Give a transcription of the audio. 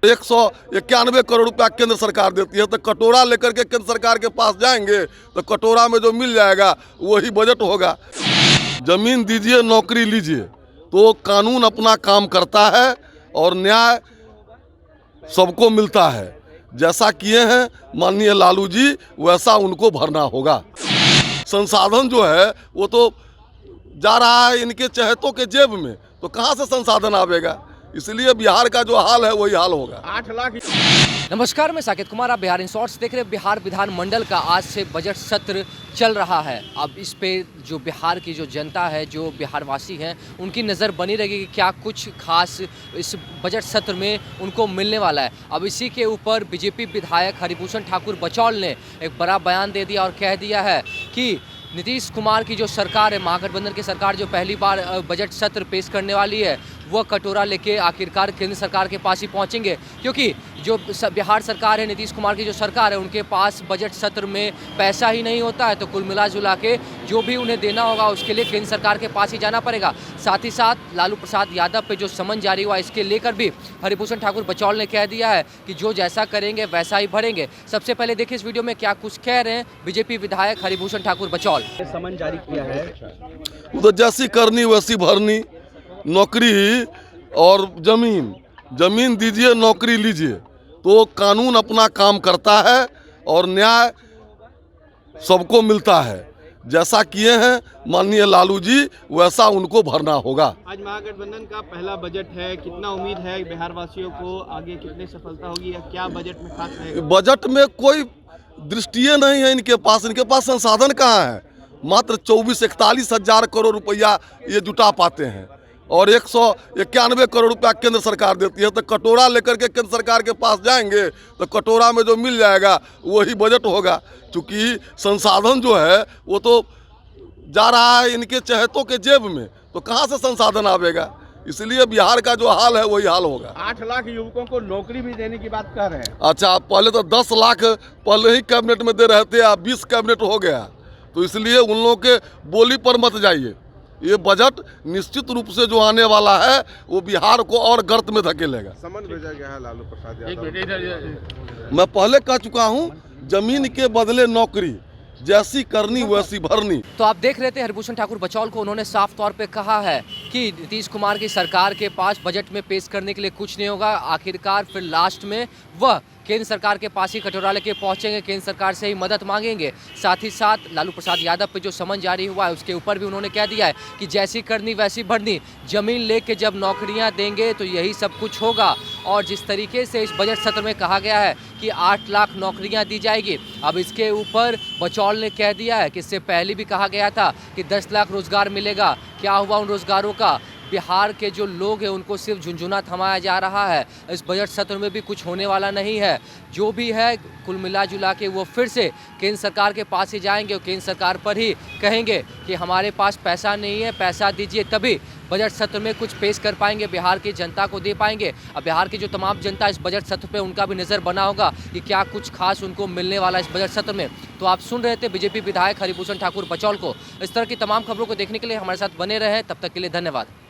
191 करोड़ रुपया केंद्र सरकार देती है, तो कटोरा लेकर के केंद्र सरकार के पास जाएंगे तो कटोरा में जो मिल जाएगा वही बजट होगा। जमीन दीजिए, नौकरी लीजिए, तो कानून अपना काम करता है और न्याय सबको मिलता है। जैसा किए हैं माननीय लालू जी, वैसा उनको भरना होगा। संसाधन जो है वो तो जा रहा है इनके चहेतों के जेब में, तो कहाँ से संसाधन आवेगा? इसलिए बिहार का जो हाल है वही हाल होगा। 8 लाख। नमस्कार, मैं साकेत कुमार, आप बिहार इन शॉर्ट्स देख रहे हैं। बिहार विधानमंडल का आज से बजट सत्र चल रहा है। अब इस पे जो बिहार की जो जनता है, जो बिहारवासी हैं, उनकी नज़र बनी रहेगी कि क्या कुछ खास इस बजट सत्र में उनको मिलने वाला है। अब इसी के ऊपर बीजेपी विधायक हरिभूषण ठाकुर बचौल ने एक बड़ा बयान दे दिया और कह दिया है कि नीतीश कुमार की जो सरकार है, महागठबंधन की सरकार, जो पहली बार बजट सत्र पेश करने वाली है, वह कटोरा लेके आखिरकार केंद्र सरकार के पास ही पहुंचेंगे। क्योंकि जो बिहार सरकार है, नीतीश कुमार की जो सरकार है, उनके पास बजट सत्र में पैसा ही नहीं होता है, तो कुल मिला जुला के जो भी उन्हें देना होगा उसके लिए केंद्र सरकार के पास ही जाना पड़ेगा। साथ ही साथ लालू प्रसाद यादव पे जो समन जारी हुआ, इसके लेकर भी हरिभूषण ठाकुर बचौल ने कह दिया है कि जो जैसा करेंगे वैसा ही भरेंगे। सबसे पहले देखिए इस वीडियो में क्या कुछ कह रहे हैं बीजेपी विधायक हरिभूषण ठाकुर बचौल। समन जारी किया है, तो जैसी करनी वैसी भरनी, नौकरी और जमीन दीजिए, नौकरी लीजिए, तो कानून अपना काम करता है और न्याय सबको मिलता है। जैसा किए हैं माननीय लालू जी, वैसा उनको भरना होगा। आज महागठबंधन का पहला बजट है, कितना उम्मीद है बिहार वासियों को, आगे कितनी सफलता होगी या क्या बजट में खास रहेगा? बजट में कोई दृष्टि नहीं है इनके पास संसाधन कहाँ है? मात्र 24-41 हजार करोड़ रुपया ये जुटा पाते हैं और 191 करोड़ रुपया केंद्र सरकार देती है, तो कटोरा लेकर के केंद्र सरकार के पास जाएंगे तो कटोरा में जो मिल जाएगा वही बजट होगा। क्योंकि संसाधन जो है वो तो जा रहा है इनके चहेतों के जेब में, तो कहाँ से संसाधन आवेगा? इसलिए बिहार का जो हाल है वही हाल होगा। 8 लाख युवकों को नौकरी भी देने की बात कर रहे हैं। अच्छा, पहले तो 10 लाख पहले ही कैबिनेट में दे रहे थे, अब 20 कैबिनेट हो गया, तो इसलिए उन लोगों के बोली पर मत जाइए। ये बजट निश्चित रूप से जो आने वाला है वो बिहार को और गर्त में धकेलेगा। समन भेजा गया है लालू प्रसाद यादव। मैं पहले कह चुका हूँ, जमीन के बदले नौकरी, जैसी करनी वैसी भरनी। तो आप देख रहे थे हरिभूषण ठाकुर बचौल को। उन्होंने साफ तौर पे कहा है कि नीतीश कुमार की सरकार के पास बजट में पेश करने के लिए कुछ नहीं होगा। आखिरकार फिर लास्ट में वह केंद्र सरकार के पास ही कटोरा लेके पहुंचेंगे, केंद्र सरकार से ही मदद मांगेंगे। साथ ही साथ लालू प्रसाद यादव पे जो समन जारी हुआ है उसके ऊपर भी उन्होंने कह दिया है कि जैसी करनी वैसी भरनी, जमीन लेके जब नौकरियां देंगे तो यही सब कुछ होगा। और जिस तरीके से इस बजट सत्र में कहा गया है कि 8 लाख नौकरियां दी जाएगी, अब इसके ऊपर बचौल ने कह दिया है कि इससे पहले भी कहा गया था कि 10 लाख रोजगार मिलेगा। क्या हुआ उन रोजगारों का? बिहार के जो लोग हैं उनको सिर्फ झुंझुना थमाया जा रहा है। इस बजट सत्र में भी कुछ होने वाला नहीं है। जो भी है कुल मिला जुला के वो फिर से केंद्र सरकार के पास ही जाएंगे और केंद्र सरकार पर ही कहेंगे कि हमारे पास पैसा नहीं है, पैसा दीजिए, तभी बजट सत्र में कुछ पेश कर पाएंगे, बिहार की जनता को दे पाएंगे। अब बिहार की जो तमाम जनता इस बजट सत्र पे, उनका भी नज़र बना होगा कि क्या कुछ खास उनको मिलने वाला है इस बजट सत्र में। तो आप सुन रहे थे बीजेपी विधायक हरिभूषण ठाकुर बचौल को। इस तरह की तमाम खबरों को देखने के लिए हमारे साथ बने रहे। तब तक के लिए धन्यवाद।